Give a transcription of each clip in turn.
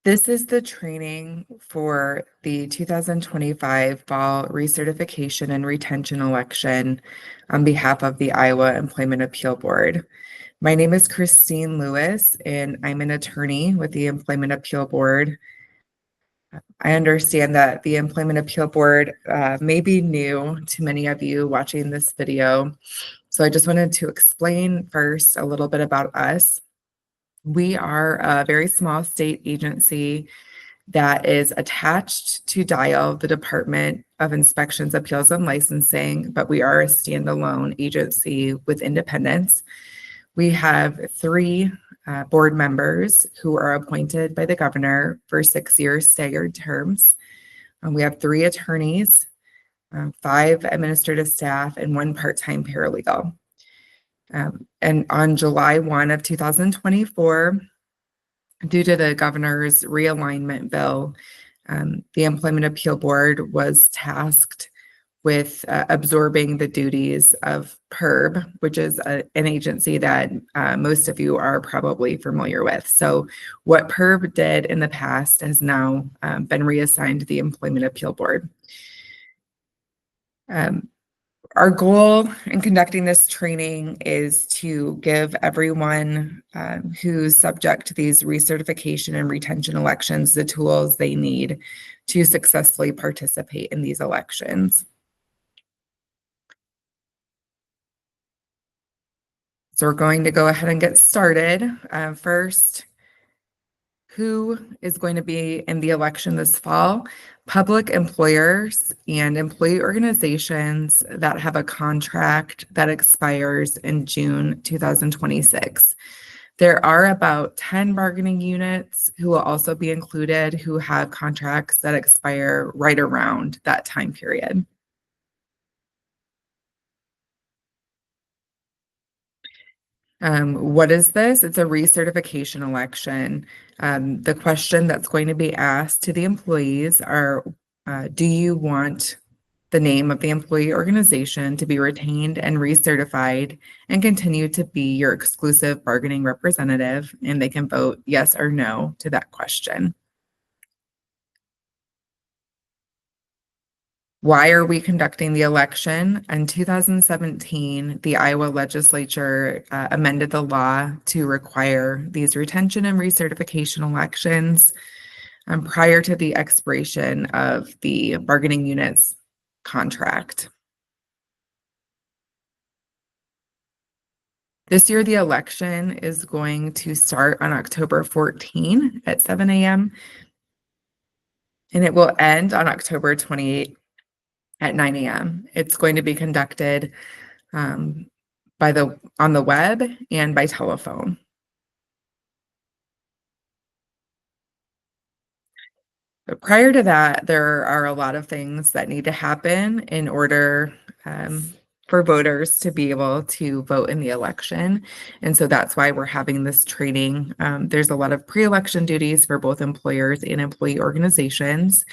This is the training for the 2025 fall recertification and retention election on behalf of the Iowa Employment Appeal Board. My name is Christine Lewis, and I'm an attorney with the Employment Appeal Board. I understand that the Employment Appeal Board may be new to many of you watching this video. So I just wanted to explain first a little bit about us. We are a very small state agency that is attached to DIAL, the Department of Inspections, Appeals, and Licensing, but we are a standalone agency with independence. We have three board members who are appointed by the governor for 6-year staggered terms. We have 3 attorneys, 5 administrative staff, and 1 part-time paralegal. And on July 1 of 2024, due to the governor's realignment bill, the Employment Appeal Board was tasked with absorbing the duties of PERB, which is an agency that most of you are probably familiar with. So what PERB did in the past has now been reassigned to the Employment Appeal Board. Our goal in conducting this training is to give everyone who's subject to these recertification and retention elections the tools they need to successfully participate in these elections. So we're going to go ahead and get started. First, who is going to be in the election this fall? Public employers and employee organizations that have a contract that expires in June 2026. There are about 10 bargaining units who will also be included who have contracts that expire right around that time period. What is this? It's a recertification election. The question that's going to be asked to the employees are, do you want the name of the employee organization to be retained and recertified and continue to be your exclusive bargaining representative? And they can vote yes or no to that question. Why are we conducting the election? In 2017, the Iowa legislature amended the law to require these retention and recertification elections prior to the expiration of the bargaining unit's contract. This year, the election is going to start on October 14 at 7 a.m. and it will end on October 28 at 9 a.m. It's going to be conducted on the web and by telephone. But prior to that, there are a lot of things that need to happen in order for voters to be able to vote in the election. And so that's why we're having this training. There's a lot of pre-election duties for both employers and employee organizations.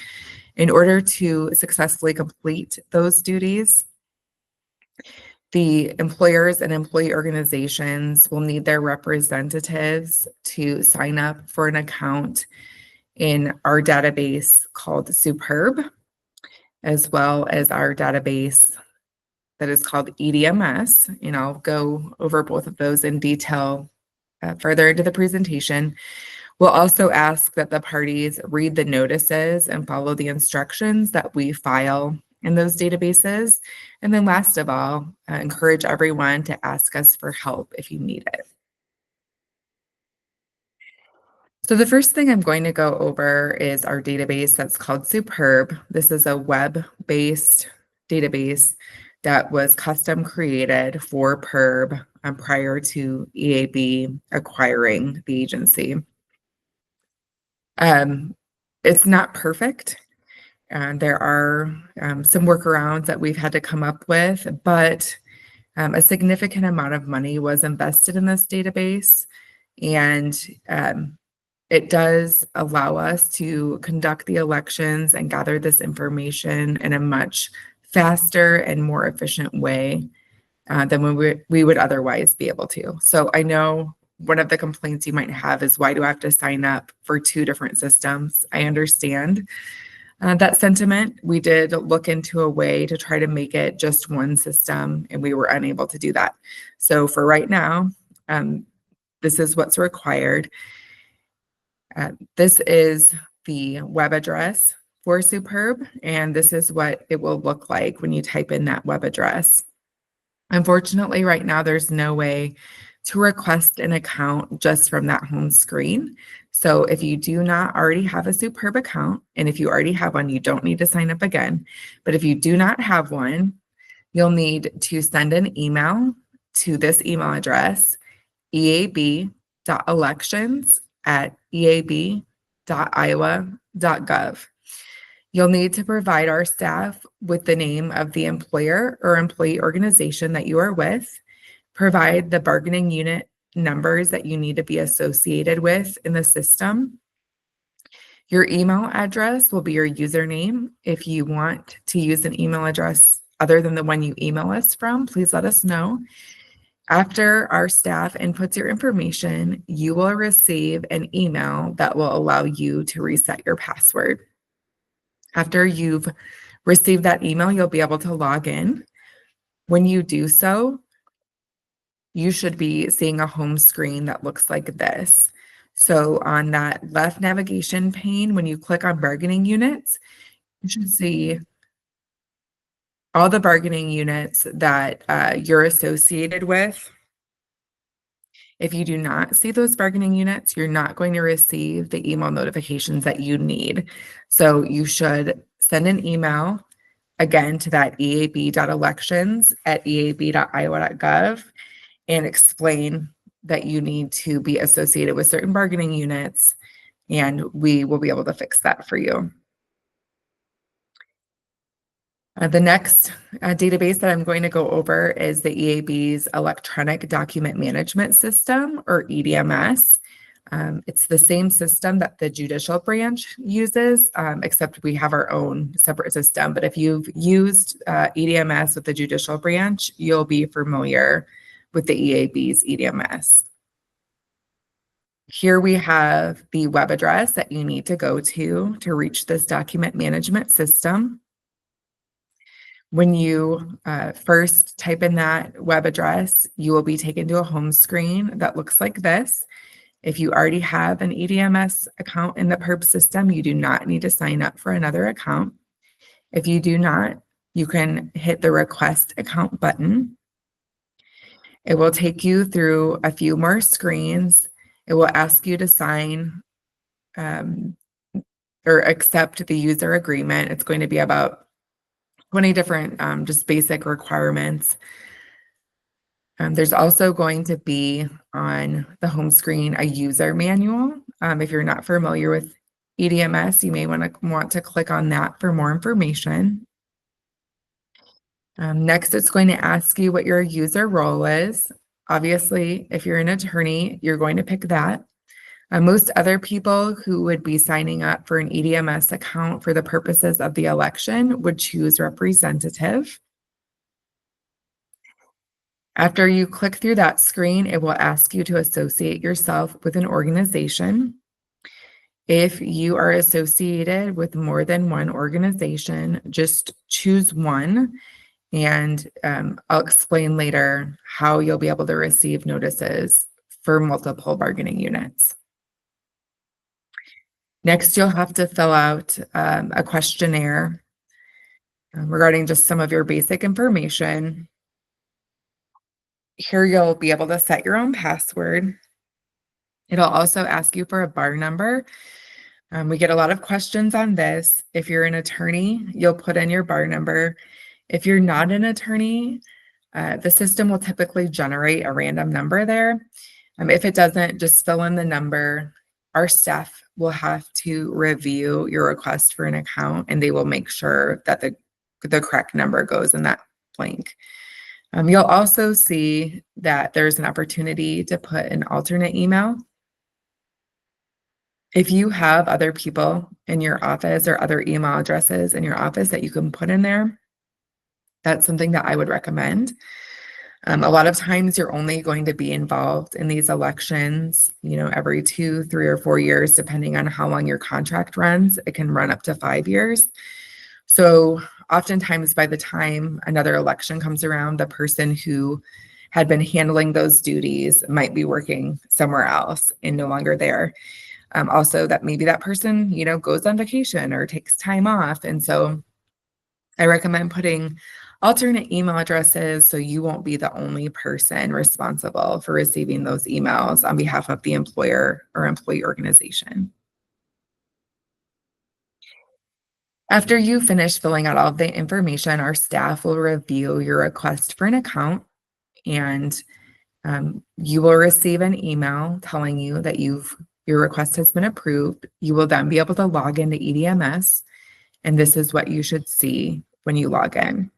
In order to successfully complete those duties, the employers and employee organizations will need their representatives to sign up for an account in our database called Superb, as well as our database that is called EDMS. And I'll go over both of those in detail further into the presentation. We'll also ask that the parties read the notices and follow the instructions that we file in those databases. And then last of all, encourage everyone to ask us for help if you need it. So the first thing I'm going to go over is our database that's called Superb. This is a web-based database that was custom created for PERB prior to EAB acquiring the agency. It's not perfect. There are some workarounds that we've had to come up with, but a significant amount of money was invested in this database, and it does allow us to conduct the elections and gather this information in a much faster and more efficient way than we would otherwise be able to. So I know one of the complaints you might have is, why do I have to sign up for two different systems? I understand that sentiment. We did look into a way to try to make it just one system, and we were unable to do that. So for right now, this is what's required. This is the web address for Superb, and this is what it will look like when you type in that web address. Unfortunately, right now, there's no way to request an account just from that home screen. So if you do not already have a Superb account, and if you already have one, you don't need to sign up again. But if you do not have one, you'll need to send an email to this email address, eab.elections@eab.iowa.gov. You'll need to provide our staff with the name of the employer or employee organization that you are with, provide the bargaining unit numbers that you need to be associated with in the system. Your email address will be your username. If you want to use an email address other than the one you email us from, please let us know. After our staff inputs your information, you will receive an email that will allow you to reset your password. After you've received that email, you'll be able to log in. When you do so, you should be seeing a home screen that looks like this. So on that left navigation pane, when you click on bargaining units, you should see all the bargaining units that you're associated with. If you do not see those bargaining units, you're not going to receive the email notifications that you need. So you should send an email again to that eab.elections@eab.iowa.gov and explain that you need to be associated with certain bargaining units, and we will be able to fix that for you. The next database that I'm going to go over is the EAB's Electronic Document Management System, or EDMS. It's the same system that the judicial branch uses, except we have our own separate system. But if you've used EDMS with the judicial branch, you'll be familiar with the EAB's EDMS. Here we have the web address that you need to go to reach this document management system. When you first type in that web address, you will be taken to a home screen that looks like this. If you already have an EDMS account in the PERB system, you do not need to sign up for another account. If you do not, you can hit the request account button. It will take you through a few more screens. It will ask you to sign or accept the user agreement. It's going to be about 20 different just basic requirements. There's also going to be on the home screen a user manual. If you're not familiar with EDMS, you may want to click on that for more information. Next, it's going to ask you what your user role is. Obviously, if you're an attorney, you're going to pick that. Most other people who would be signing up for an EDMS account for the purposes of the election would choose representative. After you click through that screen, it will ask you to associate yourself with an organization. If you are associated with more than one organization, just choose one, and I'll explain later how you'll be able to receive notices for multiple bargaining units. Next, you'll have to fill out a questionnaire regarding just some of your basic information. Here, you'll be able to set your own password. It'll also ask you for a bar number. We get a lot of questions on this. If you're an attorney, you'll put in your bar number. If you're not an attorney, the system will typically generate a random number there. If it doesn't, just fill in the number. Our staff will have to review your request for an account, and they will make sure that the correct number goes in that blank. You'll also see that there's an opportunity to put an alternate email. If you have other people in your office or other email addresses in your office that you can put in there, that's something that I would recommend. A lot of times you're only going to be involved in these elections, every 2, 3, or 4 years, depending on how long your contract runs. It can run up to 5 years. So oftentimes by the time another election comes around, the person who had been handling those duties might be working somewhere else and no longer there. Also, that maybe that person, goes on vacation or takes time off. And so I recommend putting alternate email addresses so you won't be the only person responsible for receiving those emails on behalf of the employer or employee organization. After you finish filling out all of the information, our staff will review your request for an account, and you will receive an email telling you that your request has been approved. You will then be able to log into EDMS, and this is what you should see when you log in.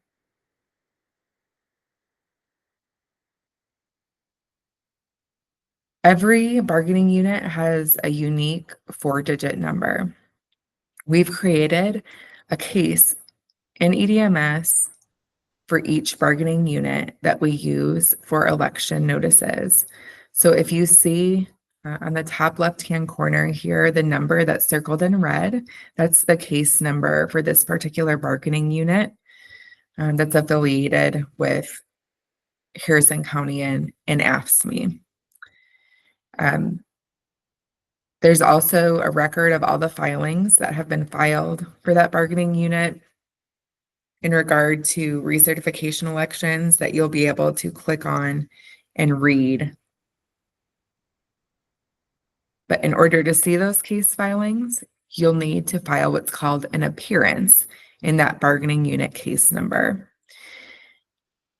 Every bargaining unit has a unique 4-digit number. We've created a case in EDMS for each bargaining unit that we use for election notices. So if you see on the top left-hand corner here, the number that's circled in red, that's the case number for this particular bargaining unit that's affiliated with Harrison County and AFSCME. There's also a record of all the filings that have been filed for that bargaining unit in regard to recertification elections that you'll be able to click on and read. But in order to see those case filings, you'll need to file what's called an appearance in that bargaining unit case number.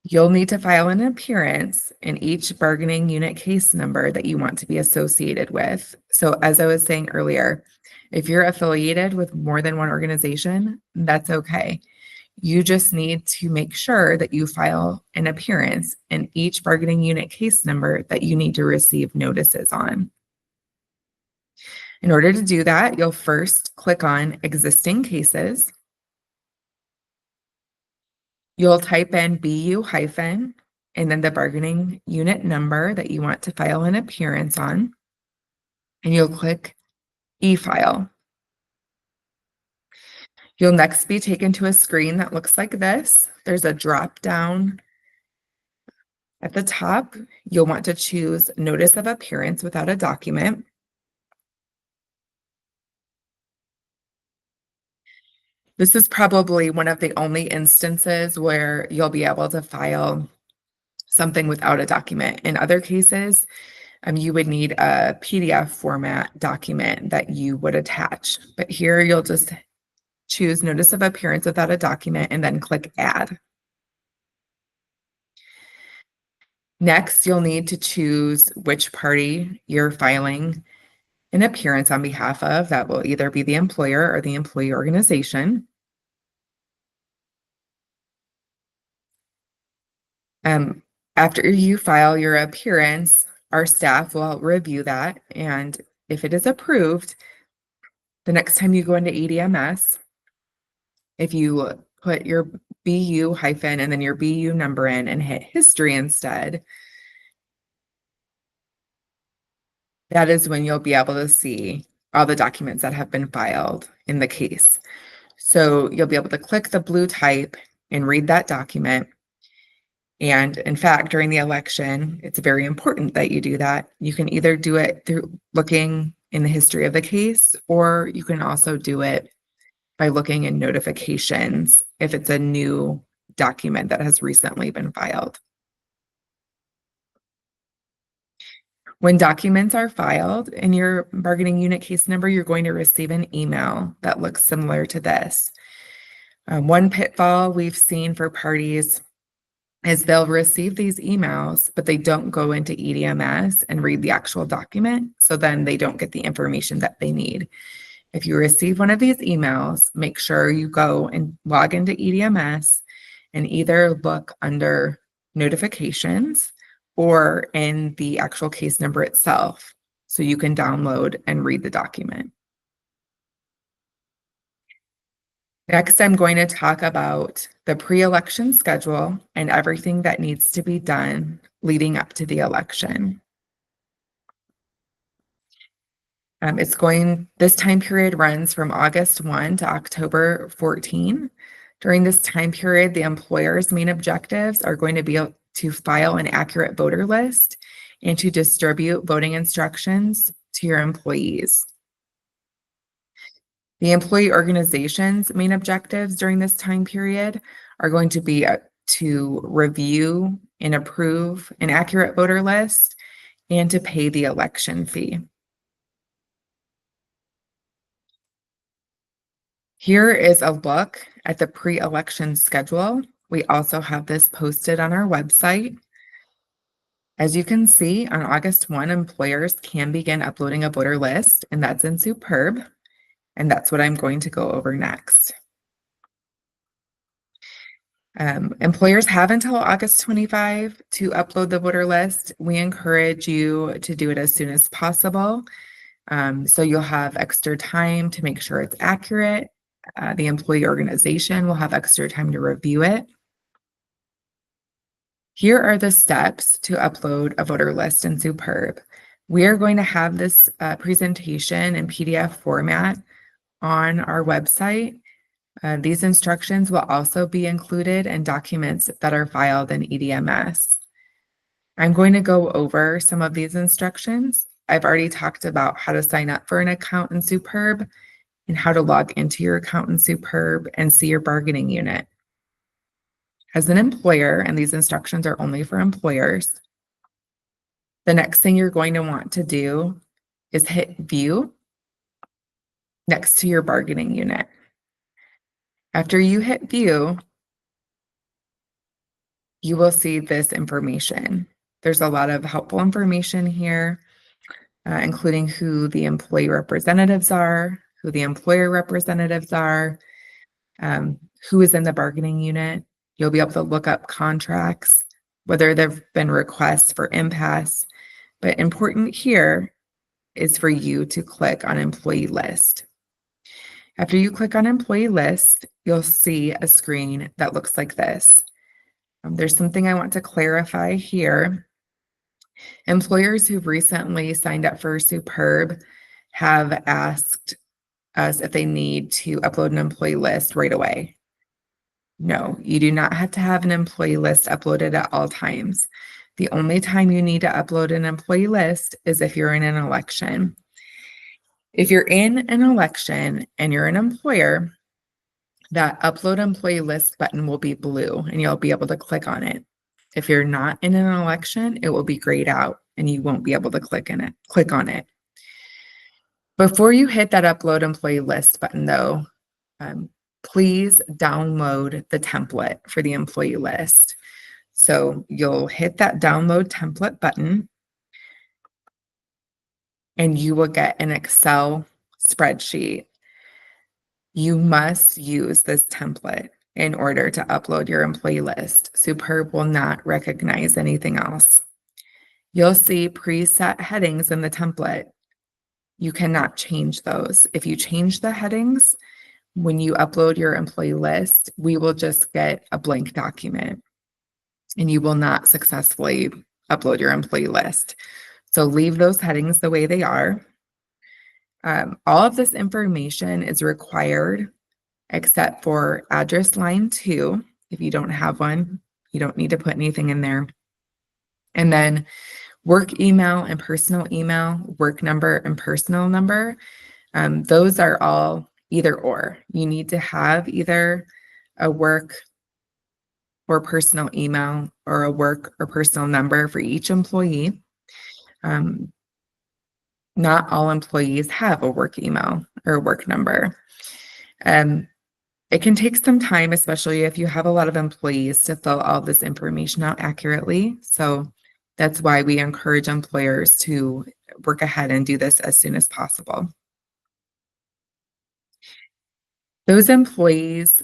You'll need to file an appearance in each bargaining unit case number that you want to be associated with. So as I was saying earlier, if you're affiliated with more than one organization, that's okay. You just need to make sure that you file an appearance in each bargaining unit case number that you need to receive notices on. In order to do that, you'll first click on existing cases. You'll type in BU hyphen and then the bargaining unit number that you want to file an appearance on, and you'll click e-file. You'll next be taken to a screen that looks like this. There's a drop down at the top. You'll want to choose notice of appearance without a document. This is probably one of the only instances where you'll be able to file something without a document. In other cases, you would need a PDF format document that you would attach. But here you'll just choose notice of appearance without a document and then click add. Next, you'll need to choose which party you're filing an appearance on behalf of. That will either be the employer or the employee organization. After you file your appearance, our staff will review that, and if it is approved, the next time you go into EDMS, if you put your BU hyphen and then your BU number in and hit history instead, that is when you'll be able to see all the documents that have been filed in the case. So you'll be able to click the blue type and read that document. And in fact, during the election, it's very important that you do that. You can either do it through looking in the history of the case, or you can also do it by looking in notifications if it's a new document that has recently been filed. When documents are filed in your bargaining unit case number, you're going to receive an email that looks similar to this. One pitfall we've seen for parties is they'll receive these emails, but they don't go into EDMS and read the actual document. So then they don't get the information that they need. If you receive one of these emails, make sure you go and log into EDMS and either look under notifications or in the actual case number itself so you can download and read the document. Next, I'm going to talk about the pre-election schedule and everything that needs to be done leading up to the election. This time period runs from August 1 to October 14. During this time period, the employer's main objectives are going to be to file an accurate voter list and to distribute voting instructions to your employees. The employee organization's main objectives during this time period are going to be to review and approve an accurate voter list and to pay the election fee. Here is a look at the pre-election schedule. We also have this posted on our website. As you can see, on August 1, employers can begin uploading a voter list, and that's in Superb. And that's what I'm going to go over next. Employers have until August 25 to upload the voter list. We encourage you to do it as soon as possible. So you'll have extra time to make sure it's accurate. The employee organization will have extra time to review it. Here are the steps to upload a voter list in Superb. We are going to have this presentation in PDF format on our website. These instructions will also be included in documents that are filed in EDMS. I'm going to go over some of these instructions. I've already talked about how to sign up for an account in Superb and how to log into your account in Superb and see your bargaining unit. As an employer, and these instructions are only for employers, the next thing you're going to want to do is hit View next to your bargaining unit. After you hit View, you will see this information. There's a lot of helpful information here, including who the employee representatives are, who the employer representatives are, who is in the bargaining unit. You'll be able to look up contracts, whether there've been requests for impasse, but important here is for you to click on Employee List. After you click on Employee List, you'll see a screen that looks like this. There's something I want to clarify here. Employers who've recently signed up for Superb have asked us if they need to upload an employee list right away. No, you do not have to have an employee list uploaded at all times. The only time you need to upload an employee list is if you're in an election. If you're in an election and you're an employer, that Upload Employee List button will be blue and you'll be able to click on it. If you're not in an election, it will be grayed out and you won't be able to click on it. Before you hit that Upload Employee List button though, please download the template for the employee list. So you'll hit that download template button and you will get an Excel spreadsheet. You must use this template in order to upload your employee list. Superb will not recognize anything else. You'll see preset headings in the template. You cannot change those. If you change the headings, when you upload your employee list, we will just get a blank document and you will not successfully upload your employee list. So leave those headings the way they are. All of this information is required except for address line 2. If you don't have one, you don't need to put anything in there. And then work email and personal email, work number and personal number. Those are all either or. You need to have either a work or personal email or a work or personal number for each employee. Not all employees have a work email or a work number. It can take some time, especially if you have a lot of employees, to fill all this information out accurately. So that's why we encourage employers to work ahead and do this as soon as possible. Those employees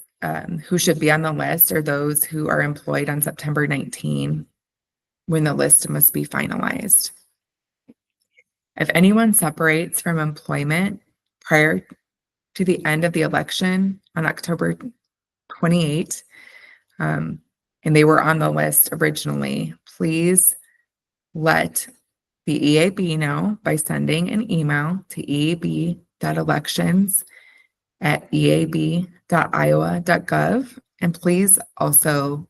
who should be on the list are those who are employed on September 19, when the list must be finalized. If anyone separates from employment prior to the end of the election on October 28, and they were on the list originally, please let the EAB know by sending an email to eab.elections@eab.iowa.gov. And please also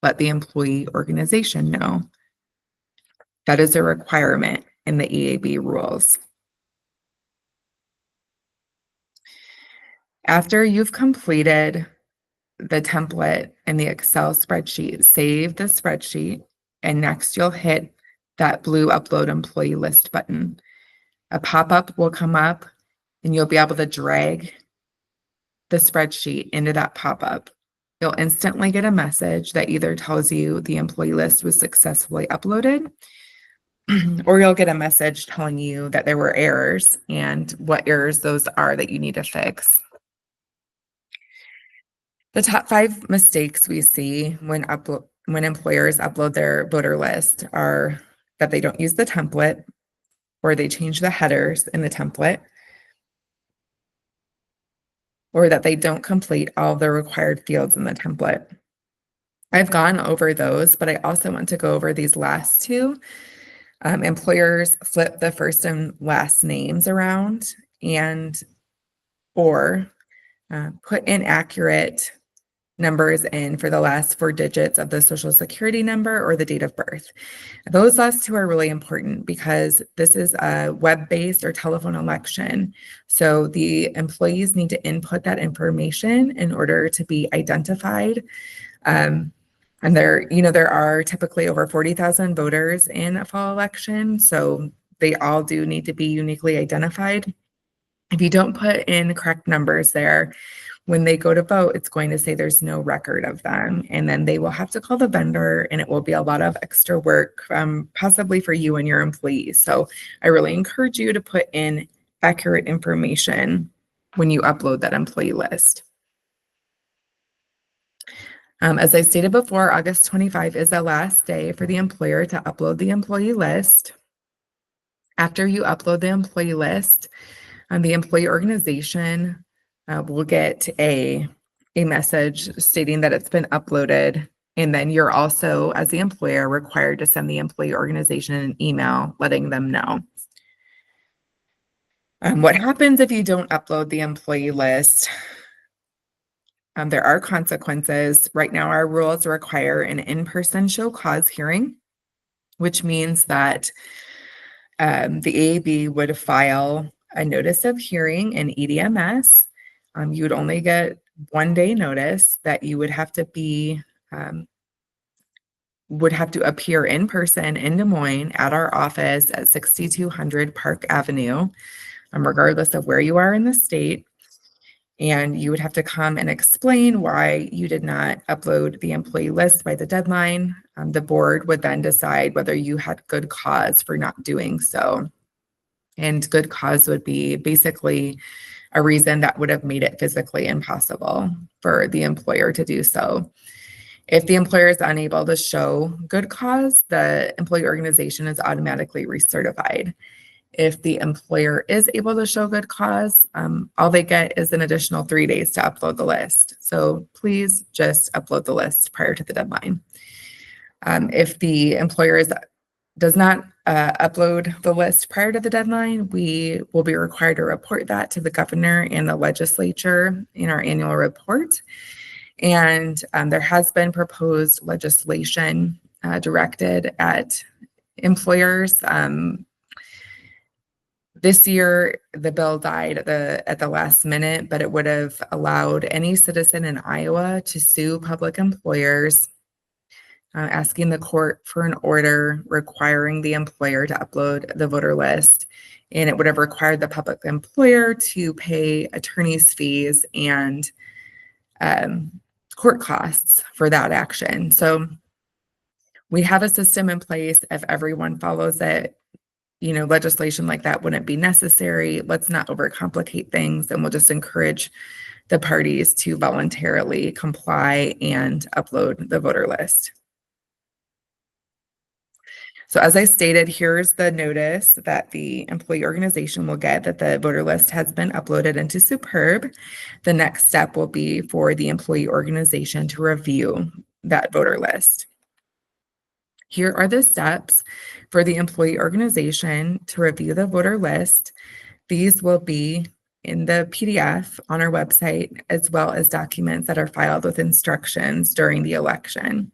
let the employee organization know. That is a requirement in the EAB rules. After you've completed the template in the Excel spreadsheet, save the spreadsheet, and next you'll hit that blue Upload Employee List button. A pop-up will come up and you'll be able to drag the spreadsheet into that pop-up. You'll instantly get a message that either tells you the employee list was successfully uploaded, or you'll get a message telling you that there were errors and what errors those are that you need to fix. The top 5 mistakes we see when employers upload their voter list are that they don't use the template, or they change the headers in the template, or that they don't complete all the required fields in the template. I've gone over those, but I also want to go over these last 2. Employers flip the first and last names around or put inaccurate numbers in for the last 4 digits of the Social Security number or the date of birth. Those last 2 are really important because this is a web-based or telephone election. So the employees need to input that information in order to be identified. And there are typically over 40,000 voters in a fall election. So they all do need to be uniquely identified. If you don't put in correct numbers there, when they go to vote, it's going to say there's no record of them. And then they will have to call the vendor, and it will be a lot of extra work, possibly for you and your employees. So I really encourage you to put in accurate information when you upload that employee list. As I stated before, August 25 is the last day for the employer to upload the employee list. After you upload the employee list, the employee organization will get a message stating that it's been uploaded. And then you're also, as the employer, required to send the employee organization an email letting them know. What happens if you don't upload the employee list? There are consequences. Right now, our rules require an in-person show cause hearing, which means that the EAB would file a notice of hearing in EDMS. You would only get 1 day notice that you would have to appear in person in Des Moines at our office at 6200 Park Avenue, regardless of where you are in the state. And you would have to come and explain why you did not upload the employee list by the deadline. The board would then decide whether you had good cause for not doing so. And good cause would be basically a reason that would have made it physically impossible for the employer to do so. If the employer is unable to show good cause, the employee organization is automatically recertified. If the employer is able to show good cause, all they get is an additional 3 days to upload the list. So please just upload the list prior to the deadline. If the employer does not upload the list prior to the deadline, we will be required to report that to the governor and the legislature in our annual report. And there has been proposed legislation directed at employers. This year, the bill died at the last minute, but it would have allowed any citizen in Iowa to sue public employers, asking the court for an order requiring the employer to upload the voter list. And it would have required the public employer to pay attorney's fees and court costs for that action. So we have a system in place. If everyone follows it, legislation like that wouldn't be necessary. Let's not overcomplicate things, and we'll just encourage the parties to voluntarily comply and upload the voter list. So as I stated, here's the notice that the employee organization will get that the voter list has been uploaded into Superb. The next step will be for the employee organization to review that voter list. Here are the steps for the employee organization to review the voter list. These will be in the PDF on our website, as well as documents that are filed with instructions during the election.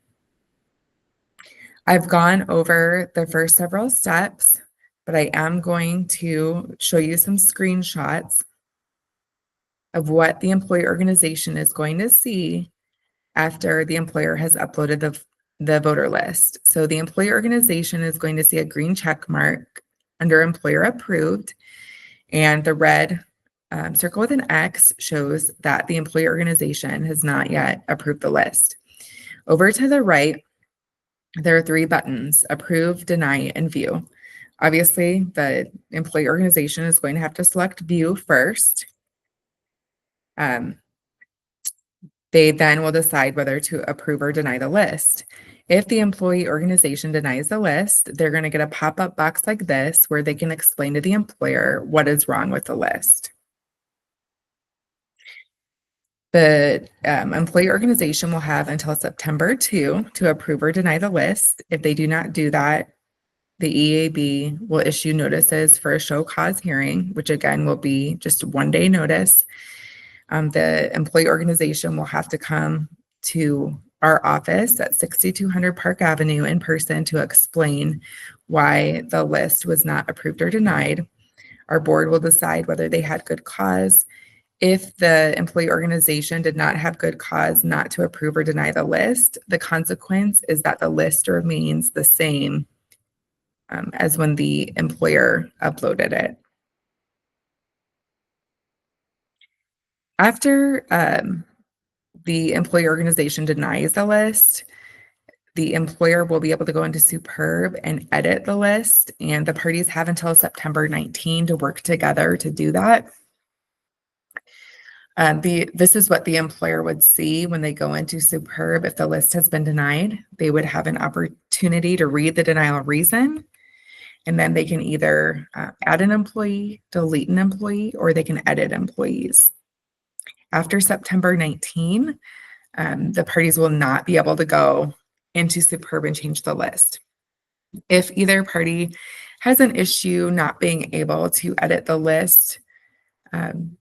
I've gone over the first several steps, but I am going to show you some screenshots of what the employee organization is going to see after the employer has uploaded the voter list. So the employee organization is going to see a green check mark under employer approved, and the red circle with an X shows that the employee organization has not yet approved the list. Over to the right, there are 3 buttons: approve, deny, and view. Obviously, the employee organization is going to have to select view first. They then will decide whether to approve or deny the list. If the employee organization denies the list, they're going to get a pop-up box like this where they can explain to the employer what is wrong with the list. The employee organization will have until September 2 to approve or deny the list. If they do not do that, the EAB will issue notices for a show cause hearing, which again will be just 1-day notice. The employee organization will have to come to our office at 6200 Park Avenue in person to explain why the list was not approved or denied. Our board will decide whether they had good cause. If the employee organization did not have good cause not to approve or deny the list, the consequence is that the list remains the same as when the employer uploaded it. After the employee organization denies the list, the employer will be able to go into Superb and edit the list, and the parties have until September 19 to work together to do that. This is what the employer would see when they go into Superb. If the list has been denied, they would have an opportunity to read the denial reason, and then they can either add an employee, delete an employee, or they can edit employees. After September 19, the parties will not be able to go into Superb and change the list. If either party has an issue not being able to edit the list, and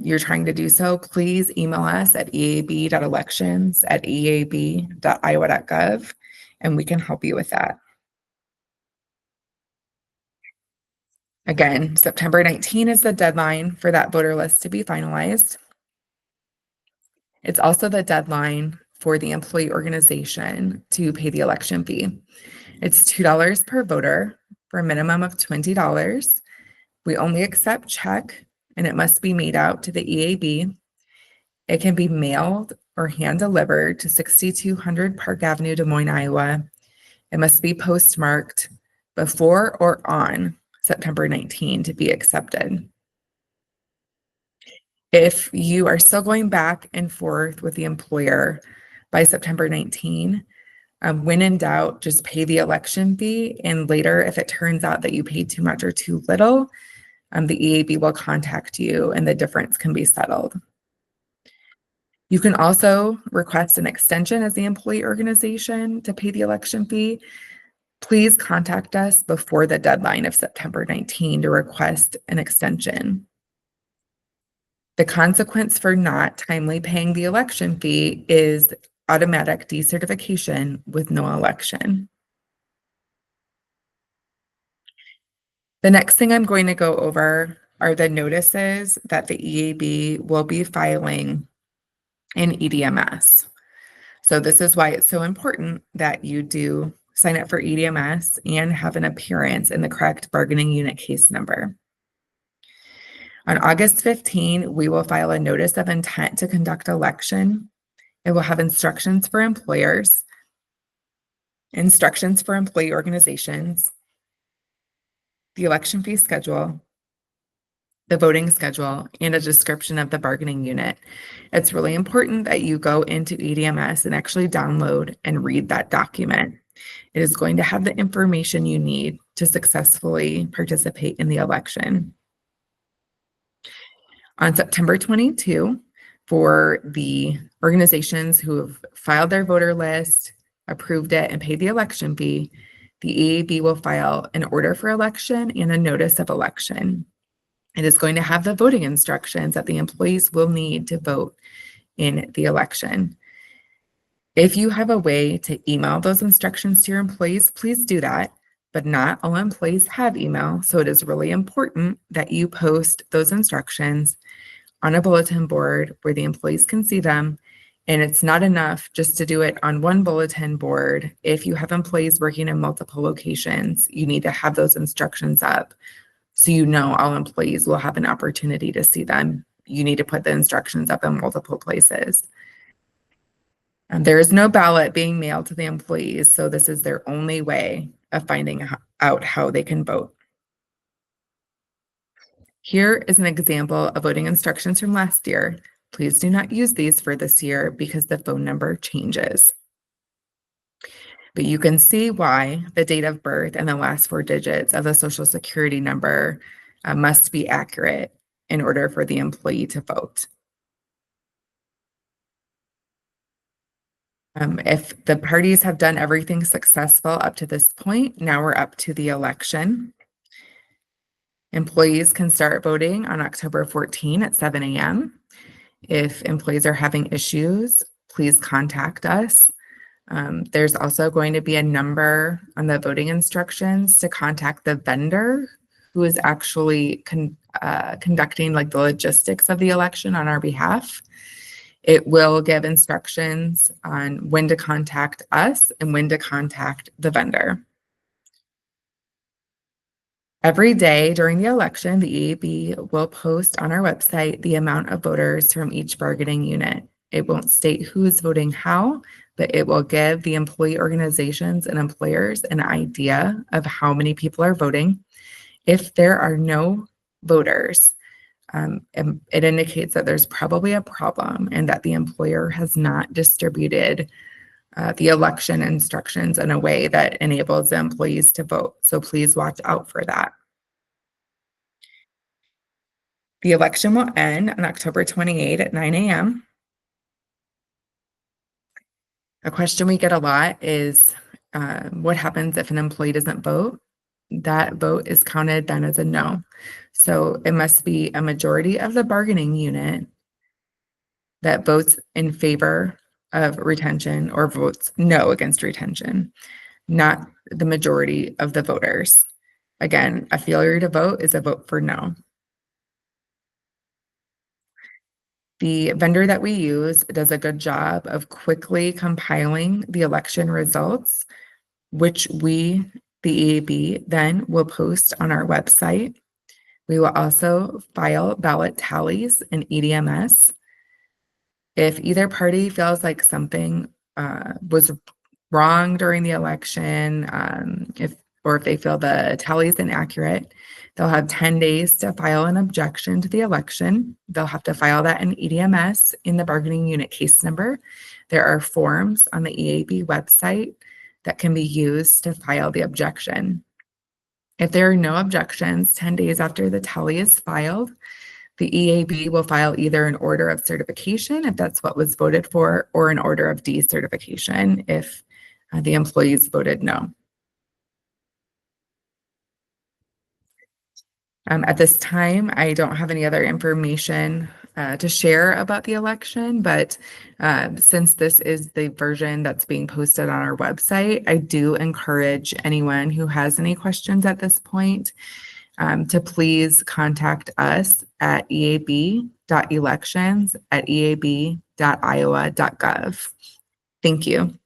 you're trying to do so, please email us at eab.elections@eab.iowa.gov, and we can help you with that. Again, September 19 is the deadline for that voter list to be finalized. It's also the deadline for the employee organization to pay the election fee. It's $2 per voter for a minimum of $20. We only accept check, and it must be made out to the EAB. It can be mailed or hand delivered to 6200 Park Avenue, Des Moines, Iowa. It must be postmarked before or on September 19 to be accepted. If you are still going back and forth with the employer by September 19, when in doubt, just pay the election fee. And later, if it turns out that you paid too much or too little, the EAB will contact you and the difference can be settled. You can also request an extension as the employee organization to pay the election fee. Please contact us before the deadline of September 19 to request an extension. The consequence for not timely paying the election fee is automatic decertification with no election. The next thing I'm going to go over are the notices that the EAB will be filing in EDMS. So this is why it's so important that you do sign up for EDMS and have an appearance in the correct bargaining unit case number. On August 15, we will file a notice of intent to conduct election. It will have instructions for employers, instructions for employee organizations, the election fee schedule, the voting schedule, and a description of the bargaining unit. It's really important that you go into EDMS and actually download and read that document. It is going to have the information you need to successfully participate in the election. On September 22, for the organizations who have filed their voter list, approved it, and paid the election fee, the EAB will file an order for election and a notice of election. It is going to have the voting instructions that the employees will need to vote in the election. If you have a way to email those instructions to your employees, please do that. But not all employees have email, so it is really important that you post those instructions on a bulletin board where the employees can see them. And it's not enough just to do it on one bulletin board. If you have employees working in multiple locations, you need to have those instructions up so you know all employees will have an opportunity to see them. You need to put the instructions up in multiple places. There is no ballot being mailed to the employees, so this is their only way of finding out how they can vote. Here is an example of voting instructions from last year. Please do not use these for this year because the phone number changes. But you can see why the date of birth and the last 4 digits of the Social Security number must be accurate in order for the employee to vote. If the parties have done everything successful up to this point, now we're up to the election. Employees can start voting on October 14 at 7 a.m. If employees are having issues, please contact us. There's also going to be a number on the voting instructions to contact the vendor who is actually conducting like the logistics of the election on our behalf. It will give instructions on when to contact us and when to contact the vendor. Every day during the election, the EAB will post on our website the amount of voters from each bargaining unit. It won't state who is voting how, but it will give the employee organizations and employers an idea of how many people are voting. If there are no voters, it indicates that there's probably a problem and that the employer has not distributed the election instructions in a way that enables the employees to vote. So please watch out for that. The election will end on October 28 at 9 a.m. A question we get a lot is what happens if an employee doesn't vote? That vote is counted then as a no. So it must be a majority of the bargaining unit that votes in favor of retention or votes no against retention, not the majority of the voters. Again, a failure to vote is a vote for no. The vendor that we use does a good job of quickly compiling the election results, which we, the EAB, then will post on our website. We will also file ballot tallies in EDMS. If either party feels like something was wrong during the election, if they feel the tally is inaccurate, they'll have 10 days to file an objection to the election. They'll have to file that in EDMS in the bargaining unit case number. There are forms on the EAB website that can be used to file the objection. If there are no objections 10 days after the tally is filed, the EAB will file either an order of certification if that's what was voted for, or an order of decertification if the employees voted no. At this time, I don't have any other information to share about the election, but since this is the version that's being posted on our website, I do encourage anyone who has any questions at this point to please contact us at eab.elections@eab.iowa.gov. Thank you.